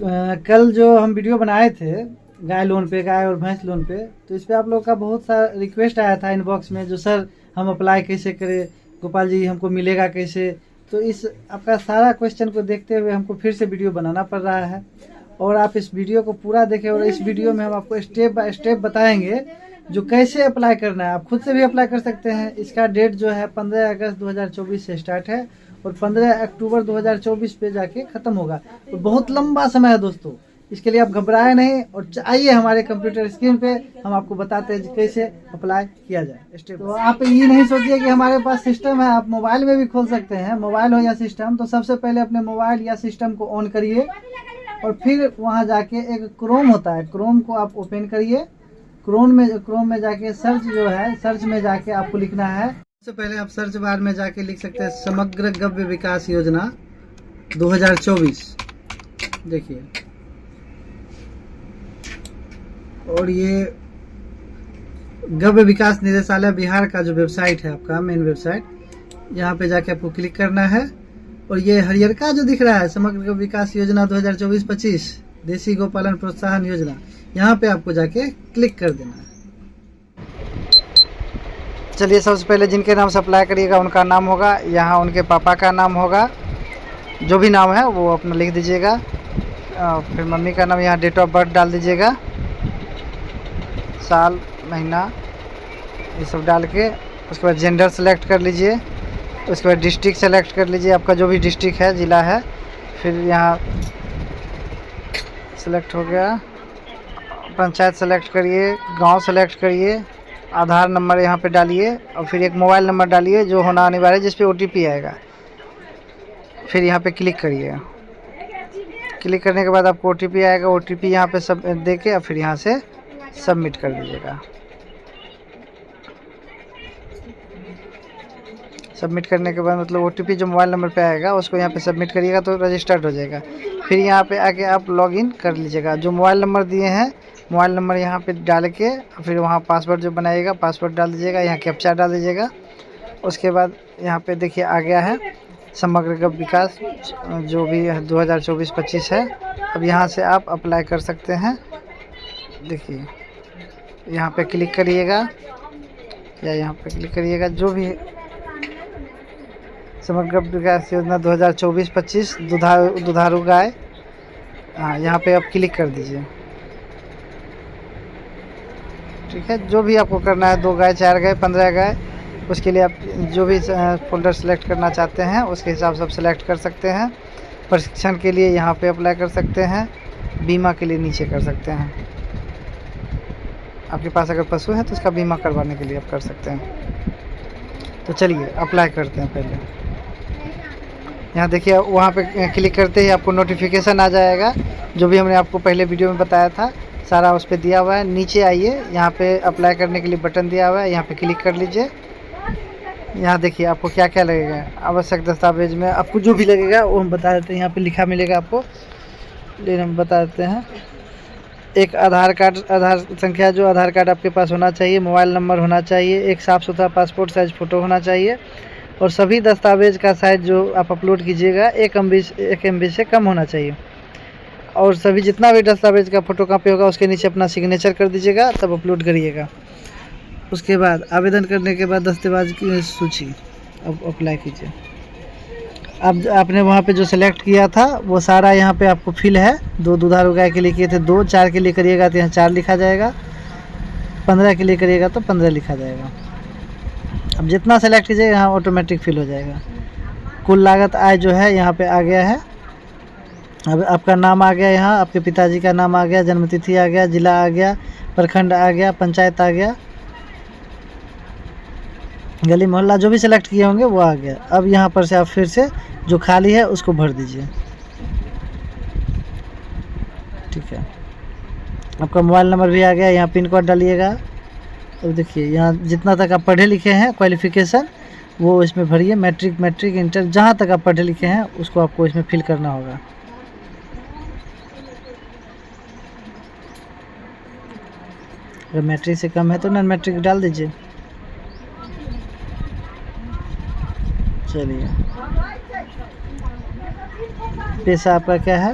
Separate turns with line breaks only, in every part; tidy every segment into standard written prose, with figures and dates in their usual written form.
कल जो हम वीडियो बनाए थे गाय लोन पे, गाय और भैंस लोन पे, तो इस पे आप लोग का बहुत सारा रिक्वेस्ट आया था इनबॉक्स में, जो सर हम अप्लाई कैसे करें, गोपाल जी हमको मिलेगा कैसे। तो इस आपका सारा क्वेश्चन को देखते हुए हमको फिर से वीडियो बनाना पड़ रहा है, और आप इस वीडियो को पूरा देखें। और इस वीडियो में हम आपको स्टेप बाय स्टेप बताएंगे जो कैसे अप्लाई करना है। आप खुद से भी अप्लाई कर सकते हैं। इसका डेट जो है 15 अगस्त 2024 से स्टार्ट है और 15 अक्टूबर 2024 पे जाके खत्म होगा। तो बहुत लंबा समय है दोस्तों, इसके लिए आप घबराए नहीं और आइए हमारे कंप्यूटर स्क्रीन पे, हम आपको बताते हैं कैसे अप्लाई किया जाए स्टेप। तो आप ये नहीं सोचिए कि हमारे पास सिस्टम है, आप मोबाइल में भी खोल सकते हैं, मोबाइल हो या सिस्टम। तो सबसे पहले अपने मोबाइल या सिस्टम को ऑन करिए और फिर वहाँ जाके एक क्रोम होता है, क्रोम को आप ओपन करिए। क्रोम में जाके सर्च जो है, सर्च में जाके आपको लिखना है। सबसे पहले आप सर्च बार में जाके लिख सकते हैं समग्र गव्य विकास योजना 2024, देखिए। और ये गव्य विकास निदेशालय बिहार का जो वेबसाइट है, आपका मेन वेबसाइट, यहाँ पे जाके आपको क्लिक करना है। और ये हरियर का जो दिख रहा है समग्र गव्य विकास योजना 2024-25 देसी गौपालन प्रोत्साहन योजना, यहाँ पे आपको जाके क्लिक कर देना है। चलिए, सबसे पहले जिनके नाम से अप्लाई करिएगा उनका नाम होगा, यहाँ उनके पापा का नाम होगा, जो भी नाम है वो अपना लिख दीजिएगा। फिर मम्मी का नाम, यहाँ डेट ऑफ बर्थ डाल दीजिएगा, साल महीना ये सब डाल के। उसके बाद जेंडर सेलेक्ट कर लीजिए। उसके बाद डिस्ट्रिक्ट सेलेक्ट कर लीजिए, आपका जो भी डिस्ट्रिक्ट है, ज़िला है। फिर यहाँ सेलेक्ट हो गया, पंचायत सेलेक्ट करिए, गांव सेलेक्ट करिए, आधार नंबर यहाँ पे डालिए और फिर एक मोबाइल नंबर डालिए जो होना अनिवार्य है, जिस पे OTP आएगा। फिर यहाँ पे क्लिक करिए। क्लिक करने के बाद आपको OTP आएगा, OTP यहाँ पे सब दे के और फिर यहाँ से सबमिट कर दीजिएगा। सबमिट करने के बाद मतलब OTP जो मोबाइल नंबर पे आएगा उसको यहाँ पे सबमिट करिएगा तो रजिस्टर्ड हो जाएगा। फिर यहाँ पे आके आप लॉगिन कर लीजिएगा। जो मोबाइल नंबर दिए हैं, मोबाइल नंबर यहाँ पे डाल के फिर वहाँ पासवर्ड जो बनाइएगा, पासवर्ड डाल दीजिएगा, यहाँ कैप्चा डाल दीजिएगा। उसके बाद यहाँ पे देखिए आ गया है समग्र गव्य विकास जो भी 2024-25 है। अब यहाँ से आप अप्लाई कर सकते हैं। देखिए यहाँ पे क्लिक करिएगा या यहाँ पे क्लिक करिएगा, जो भी समग्र विकास योजना 2024-25 दुधारू गाय, हाँ यहाँ पे आप क्लिक कर दीजिए। ठीक है, जो भी आपको करना है, 2 गाय, 4 गाय, 15 गाय, उसके लिए आप जो भी फोल्डर सेलेक्ट करना चाहते हैं उसके हिसाब से आप सेलेक्ट कर सकते हैं। प्रशिक्षण के लिए यहाँ पे अप्लाई कर सकते हैं, बीमा के लिए नीचे कर सकते हैं। आपके पास अगर पशु है तो उसका बीमा करवाने के लिए आप कर सकते हैं। तो चलिए अप्लाई करते हैं। पहले यहाँ देखिए, वहाँ पे क्लिक करते ही आपको नोटिफिकेशन आ जाएगा, जो भी हमने आपको पहले वीडियो में बताया था सारा उस पर दिया हुआ है। नीचे आइए, यहाँ पे अप्लाई करने के लिए बटन दिया हुआ है, यहाँ पे क्लिक कर लीजिए। यहाँ देखिए आपको क्या क्या लगेगा, आवश्यक दस्तावेज में आपको जो भी लगेगा वो हम बता देते हैं। यहाँ पे लिखा मिलेगा आपको, लेकिन हम बता देते हैं। एक आधार कार्ड, आधार संख्या, जो आधार कार्ड आपके पास होना चाहिए, मोबाइल नंबर होना चाहिए, एक साफ़ सुथरा पासपोर्ट साइज़ फ़ोटो होना चाहिए, और सभी दस्तावेज का साइज़ जो आप अपलोड कीजिएगा 1 MB से कम होना चाहिए। और सभी जितना भी दस्तावेज का फ़ोटो कॉपी होगा उसके नीचे अपना सिग्नेचर कर दीजिएगा, तब अपलोड करिएगा। उसके बाद आवेदन करने के बाद दस्तावेज की सूची अब अप्लाई कीजिए। अब आपने वहाँ पे जो सेलेक्ट किया था वो सारा यहाँ पे आपको फिल है। 2 दुधारू गाय के लिए किए थे 2, 4 के लिए करिएगा तो यहाँ 4 लिखा जाएगा, 15 के लिए करिएगा तो 15 लिखा जाएगा। अब जितना सेलेक्ट कीजिएगा यहाँ ऑटोमेटिक फिल हो जाएगा। कुल लागत आय जो है यहाँ पे आ गया है। अब आपका नाम आ गया, यहाँ आपके पिताजी का नाम आ गया, जन्मतिथि आ गया, जिला आ गया, प्रखंड आ गया, पंचायत आ गया, गली मोहल्ला जो भी सेलेक्ट किए होंगे वो आ गया। अब यहाँ पर से आप फिर से जो खाली है उसको भर दीजिए। ठीक है, आपका मोबाइल नंबर भी आ गया, यहाँ पिन कोड डालिएगा। तो देखिए यहाँ जितना तक आप पढ़े लिखे हैं क्वालिफ़िकेशन वो इसमें भरिए, मैट्रिक इंटर, जहाँ तक आप पढ़े लिखे हैं उसको आपको इसमें फिल करना होगा। अगर मैट्रिक से कम है तो नॉन मैट्रिक डाल दीजिए। चलिए, पेशा आपका क्या है?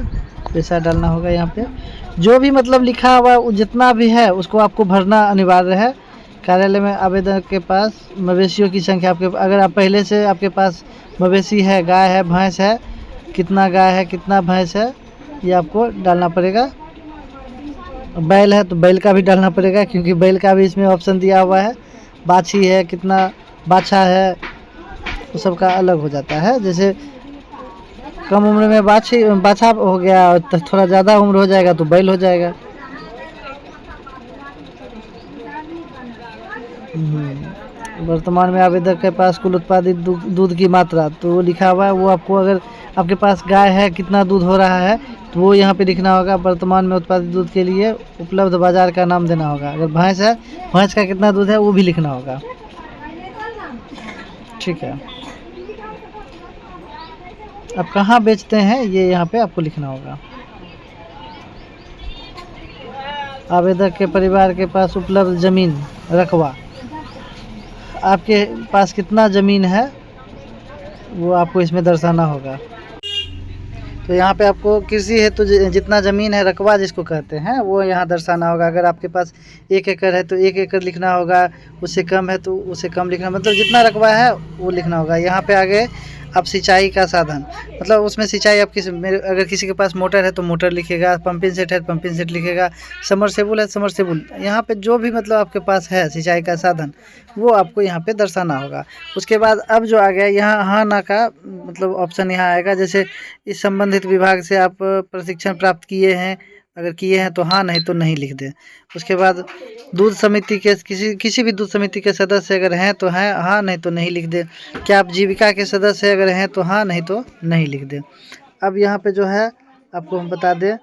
पैसा डालना होगा यहाँ पे। जो भी मतलब लिखा हुआ जितना भी है उसको आपको भरना अनिवार्य है। कार्यालय में आवेदन के पास मवेशियों की संख्या आपके, अगर आप पहले से आपके पास मवेशी है, गाय है, भैंस है, कितना गाय है कितना भैंस है ये आपको डालना पड़ेगा। बैल है तो बैल का भी डालना पड़ेगा, क्योंकि बैल का भी इसमें ऑप्शन दिया हुआ है। बाछी है कितना बाछा है तो सबका अलग हो जाता है। जैसे कम उम्र में बाछा हो गया और थोड़ा ज़्यादा उम्र हो जाएगा तो बैल हो जाएगा। वर्तमान में आवेदक के पास कुल उत्पादित दूध की मात्रा तो वो लिखा हुआ है, वो आपको अगर आपके पास गाय है कितना दूध हो रहा है तो वो यहाँ पे लिखना होगा। वर्तमान में उत्पादित दूध के लिए उपलब्ध बाजार का नाम देना होगा। अगर भैंस है, भैंस का कितना दूध है वो भी लिखना होगा। ठीक है, आप कहाँ बेचते हैं ये यहाँ पे आपको लिखना होगा। आवेदक के परिवार के पास उपलब्ध जमीन रकबा, आपके पास कितना ज़मीन है वो आपको इसमें दर्शाना होगा। तो यहाँ पे आपको कृषि है तो जितना ज़मीन है रकबा जिसको कहते हैं वो यहाँ दर्शाना होगा। अगर आपके पास 1 एकड़ है तो 1 एकड़ लिखना होगा, उससे कम है तो उससे कम लिखना, मतलब जितना रकबा है वो लिखना होगा। यहाँ पे आगे अब सिंचाई का साधन, मतलब उसमें सिंचाई आप अगर किसी के पास मोटर है तो मोटर लिखेगा, पंपिंग सेट है पंपिंग सेट लिखेगा, समरसेबुल है समरसेबुल। यहाँ पे जो भी मतलब आपके पास है सिंचाई का साधन वो आपको यहाँ पे दर्शाना होगा। उसके बाद अब जो आ गया यहाँ हाँ ना का मतलब ऑप्शन यहाँ आएगा। जैसे इस संबंधित विभाग से आप प्रशिक्षण प्राप्त किए हैं, अगर किए हैं तो हाँ, नहीं तो नहीं लिख दें। उसके बाद दूध समिति के किसी भी दूध समिति के सदस्य अगर हैं तो हैं हाँ, नहीं तो नहीं लिख दें। क्या आप जीविका के सदस्य अगर हैं तो हाँ, नहीं तो नहीं लिख दें। अब यहाँ पे जो है आपको हम बता दें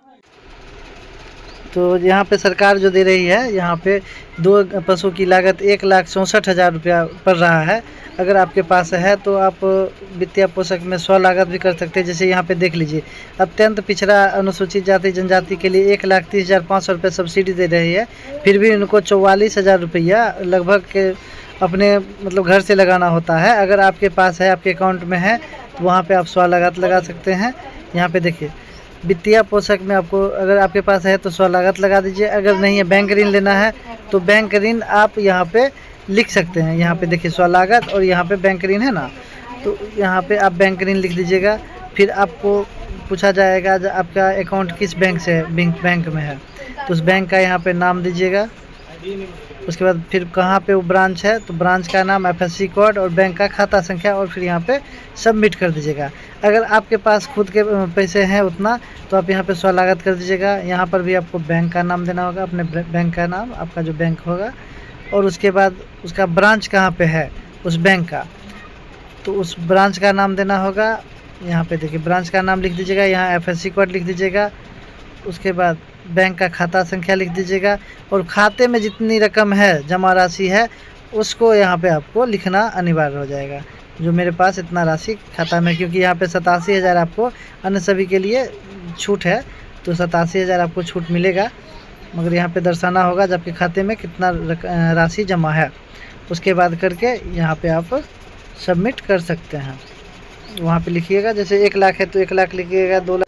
तो यहाँ पे सरकार जो दे रही है यहाँ पे 2 पशु की लागत 1,64,000 रुपया पड़ रहा है। अगर आपके पास है तो आप वित्तीय पोषक में स्व लागत भी कर सकते हैं। जैसे यहाँ पे देख लीजिए, अत्यंत पिछड़ा अनुसूचित जाति जनजाति के लिए 1,30,500 रुपये सब्सिडी दे रही है, फिर भी उनको 44,000 रुपया लगभग के अपने मतलब घर से लगाना होता है। अगर आपके पास है, आपके अकाउंट में है तो वहाँ पे आप स्व लागत लगा सकते हैं। यहाँ पे देखिए वित्तीय पोषक में आपको अगर आपके पास है तो स्व लागत लगा दीजिए। अगर नहीं है, बैंक ऋण लेना है तो बैंक ऋण आप यहाँ पे लिख सकते हैं। यहाँ पे देखिए स्व लागत और यहाँ पे बैंक ऋण है ना, तो यहाँ पे आप बैंक ऋण लिख दीजिएगा। फिर आपको पूछा जाएगा आपका अकाउंट किस बैंक से है, बैंक में है तो उस बैंक का यहाँ पे नाम दीजिएगा। उसके बाद फिर कहाँ पे वो ब्रांच है तो ब्रांच का नाम, एफएससी कोड और बैंक का खाता संख्या, और फिर यहाँ पे सबमिट कर दीजिएगा। अगर आपके पास खुद के पैसे हैं उतना तो आप यहाँ पे स्व लागत कर दीजिएगा। यहाँ पर भी आपको बैंक का नाम देना होगा, अपने बैंक का नाम, आपका जो बैंक होगा, और उसके बाद उसका ब्रांच कहाँ पे है उस बैंक का तो उस ब्रांच का नाम देना होगा। यहाँ पे देखिए ब्रांच का नाम लिख दीजिएगा, यहाँ एफएससी कोड लिख दीजिएगा। उसके बाद बैंक का खाता संख्या लिख दीजिएगा और खाते में जितनी रकम है, जमा राशि है, उसको यहाँ पे आपको लिखना अनिवार्य हो जाएगा। जो मेरे पास इतना राशि खाता में, क्योंकि यहाँ पे 87,000 आपको अन्य सभी के लिए छूट है तो 87,000 आपको छूट मिलेगा, मगर यहाँ पे दर्शाना होगा जबकि खाते में कितना राशि जमा है। उसके बाद करके यहाँ पे आप सबमिट कर सकते हैं। वहाँ पे लिखिएगा, जैसे 1 लाख है तो 1 लाख लिखिएगा, 2 लाख,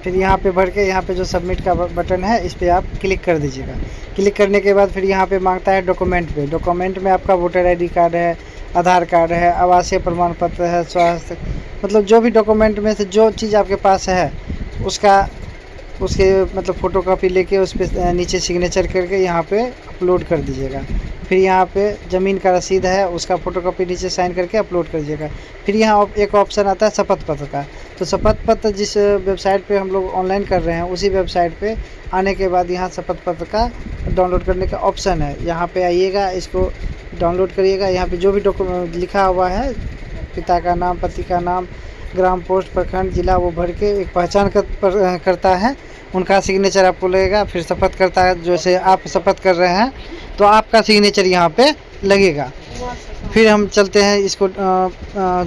फिर यहाँ पे भर के यहाँ पे जो सबमिट का बटन है इस पर आप क्लिक कर दीजिएगा। क्लिक करने के बाद फिर यहाँ पे मांगता है डॉक्यूमेंट पे। डॉक्यूमेंट में आपका वोटर आईडी कार्ड है, आधार कार्ड है, आवासीय प्रमाण पत्र है, स्वास्थ्य, मतलब जो भी डॉक्यूमेंट में से जो चीज़ आपके पास है उसके मतलब फ़ोटोकॉपी लेके उस पर नीचे सिग्नेचर करके यहाँ पे अपलोड कर दीजिएगा। फिर यहाँ पे ज़मीन का रसीद है उसका फ़ोटोकॉपी नीचे साइन करके अपलोड कर दीजिएगा। फिर यहाँ एक ऑप्शन आता है शपथ पत्र का, तो शपथ पत्र जिस वेबसाइट पे हम लोग ऑनलाइन कर रहे हैं उसी वेबसाइट पे आने के बाद यहाँ शपथ पत्र का डाउनलोड करने का ऑप्शन है। यहाँ पे आइएगा, इसको डाउनलोड करिएगा। यहाँ पे जो भी डॉक्यूमेंट लिखा हुआ है, पिता का नाम, पति का नाम, ग्राम, पोस्ट, प्रखंड, जिला, वो भर के एक पहचान करता है, उनका सिग्नेचर आपको लगेगा। फिर शपथ करता है, जैसे आप शपथ कर रहे हैं तो आपका सिग्नेचर यहाँ पे लगेगा। फिर हम चलते हैं इसको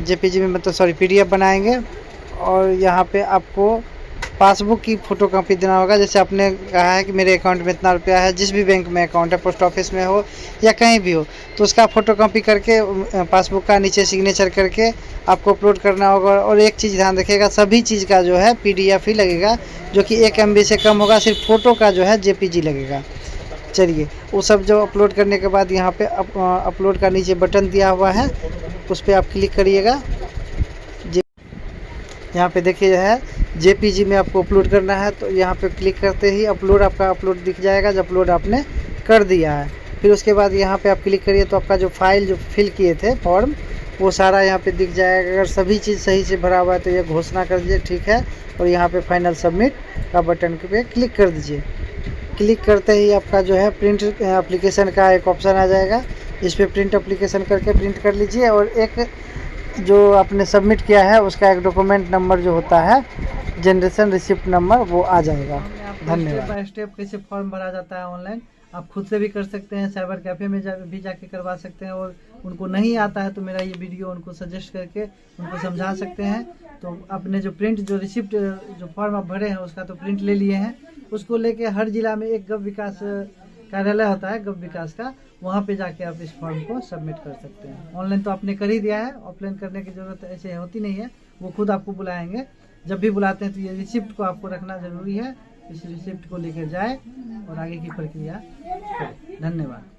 जेपीजी में, मतलब PDF बनाएंगे और यहाँ पे आपको पासबुक की फ़ोटोकॉपी देना होगा। जैसे आपने कहा है कि मेरे अकाउंट में इतना रुपया है, जिस भी बैंक में अकाउंट है, पोस्ट ऑफिस में हो या कहीं भी हो, तो उसका फ़ोटोकॉपी करके पासबुक का नीचे सिग्नेचर करके आपको अपलोड करना होगा। और एक चीज़ ध्यान रखिएगा, सभी चीज़ का जो है PDF ही लगेगा, जो कि 1 MB से कम होगा। सिर्फ फ़ोटो का जो है JPG लगेगा। चलिए, वो सब जो अपलोड करने के बाद यहाँ पे अपलोड का नीचे बटन दिया हुआ है, उस पर आप क्लिक करिएगा। यहाँ पे देखिए है JPG में आपको अपलोड करना है, तो यहाँ पे क्लिक करते ही अपलोड, आपका अपलोड दिख जाएगा जब अपलोड आपने कर दिया है। फिर उसके बाद यहाँ पे आप क्लिक करिए तो आपका जो फाइल जो फिल किए थे फॉर्म, वो सारा यहाँ पे दिख जाएगा। अगर सभी चीज़ सही से भरा हुआ है तो ये घोषणा कर दीजिए ठीक है, और यहाँ पे फाइनल सबमिट का बटन पे क्लिक कर दीजिए। क्लिक करते ही आपका जो है प्रिंट एप्लीकेशन का एक ऑप्शन आ जाएगा, इस पर प्रिंट एप्लीकेशन करके प्रिंट कर लीजिए। और एक जो आपने सबमिट किया है उसका एक डॉक्यूमेंट नंबर जो होता है, जनरेशन रिसिप्ट नंबर, वो आ जाएगा। धन्यवाद। स्टेप बाय स्टेप कैसे फॉर्म भरा जाता है ऑनलाइन, आप खुद से भी कर सकते हैं, साइबर कैफ़े में भी जाके करवा सकते हैं। और उनको नहीं आता है तो मेरा ये वीडियो उनको सजेस्ट करके उनको समझा सकते हैं। तो अपने जो प्रिंट जो रिसिप्ट जो फॉर्म आप भरे हैं उसका तो प्रिंट ले लिए हैं, उसको लेके हर जिला में एक गव विकास कार्यालय होता है, गव विकास का, वहाँ पे जाके आप इस फॉर्म को सबमिट कर सकते हैं। ऑनलाइन तो आपने कर ही दिया है, ऑफलाइन करने की ज़रूरत ऐसे होती नहीं है, वो खुद आपको बुलाएंगे। जब भी बुलाते हैं तो ये रिसिप्ट को आपको रखना ज़रूरी है, इस रिसिप्ट को लेकर जाए और आगे की प्रक्रिया करें। धन्यवाद।